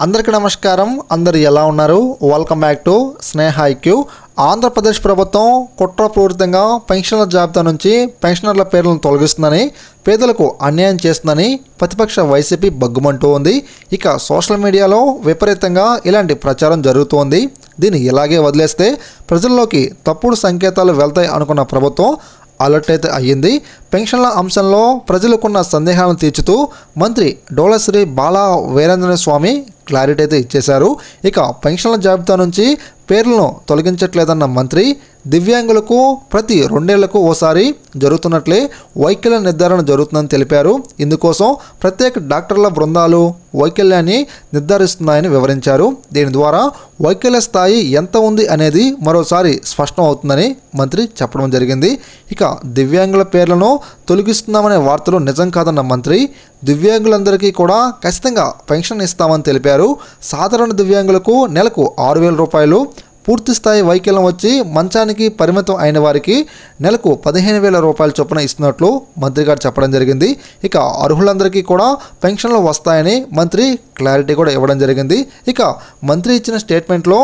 అందరికీ నమస్కారం. అందరు ఎలా ఉన్నారు? Welcome back to Sneha IQ. Andhra Pradesh ప్రభుత్వం కుట్రపూరితంగా పెన్షన్ల జాబితా నుంచి పెన్షనర్ల పేర్లను తొలగిస్తుందని, పేదలకు అన్యాయం చేస్తుందని ప్రతిపక్ష వైసీపీ బగ్గుమంటూ ఉంది. ఇక సోషల్ మీడియాలో విపరీతంగా ఇలాంటి ప్రచారం జరుగుతోంది. దీన్ని ఇలాగే వదిలేస్తే ప్రజల్లోకి తప్పుడు సంకేతాలు వెళ్తాయి అనుకున్న ప్రభుత్వం అలర్ట్ అయితే అయ్యింది. పెన్షన్ల అంశంలో ప్రజలకున్న సందేహాలను తీర్చుతూ మంత్రి డోలశ్రీ బాలా వీరేంద్ర స్వామి క్లారిటీ అయితే ఇచ్చేశారు. ఇక పెన్షన్ల జాబితా నుంచి పేర్లను తొలగించట్లేదన్న మంత్రి, దివ్యాంగులకు ప్రతి 2 ఏళ్లకు ఓసారి జరుగుతున్నట్లే వైకల్య నిర్ధారణ జరుగుతుందని తెలిపారు. ఇందుకోసం ప్రత్యేక డాక్టర్ల బృందాలు వైకల్యాన్ని నిర్ధారిస్తున్నాయని వివరించారు. దీని ద్వారా వైకల్య స్థాయి ఎంత ఉంది అనేది మరోసారి స్పష్టం అవుతుందని మంత్రి చెప్పడం జరిగింది. ఇక దివ్యాంగుల పేర్లను తొలగిస్తున్నామనే వార్తలు నిజం కాదన్న మంత్రి, దివ్యాంగులందరికీ కూడా ఖచ్చితంగా పెన్షన్ ఇస్తామని తెలిపారు. సాధారణ దివ్యాంగులకు నెలకు 6,000 రూపాయలు, పూర్తిస్థాయి వైకల్యం వచ్చి మంచానికి పరిమితం అయిన వారికి నెలకు 15,000 రూపాయల చొప్పున ఇస్తున్నట్లు మంత్రి గారు చెప్పడం జరిగింది. ఇక అర్హులందరికీ కూడా పెన్షన్లు వస్తాయని మంత్రి క్లారిటీ కూడా ఇవ్వడం జరిగింది. ఇక మంత్రి ఇచ్చిన స్టేట్మెంట్లో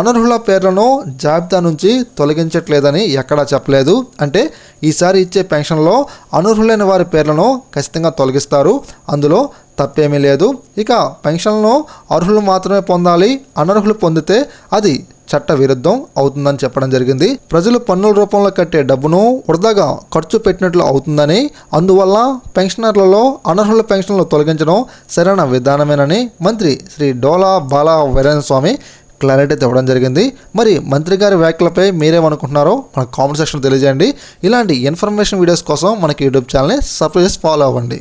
అనర్హుల పేర్లను జాబితా నుంచి తొలగించట్లేదని ఎక్కడా చెప్పలేదు. అంటే ఈసారి ఇచ్చే పెన్షన్లో అనర్హులైన వారి పేర్లను ఖచ్చితంగా తొలగిస్తారు, అందులో తప్పేమీ లేదు. ఇక పెన్షన్లను అర్హులు మాత్రమే పొందాలి, అనర్హులు పొందితే అది చట్ట విరుద్ధం అవుతుందని చెప్పడం జరిగింది. ప్రజలు పన్నుల రూపంలో కట్టే డబ్బును వృధాగా ఖర్చు పెట్టినట్లు అవుతుందని, అందువల్ల పెన్షనర్లలో అనర్హుల పెన్షన్లు తొలగించడం సరైన విధానమేనని మంత్రి శ్రీ డోలా బాలా వీరేంద్ర స్వామి క్లారిటీ ఇవ్వడం జరిగింది. మరి మంత్రి గారి వ్యాఖ్యలపై మీరేమనుకుంటున్నారో మన కామెంట్ సెక్షన్ తెలియజేయండి. ఇలాంటి ఇన్ఫర్మేషన్ వీడియోస్ కోసం మనకి యూట్యూబ్ ఛానల్ని సబ్స్క్రైబ్ చేసి ఫాలో అవ్వండి.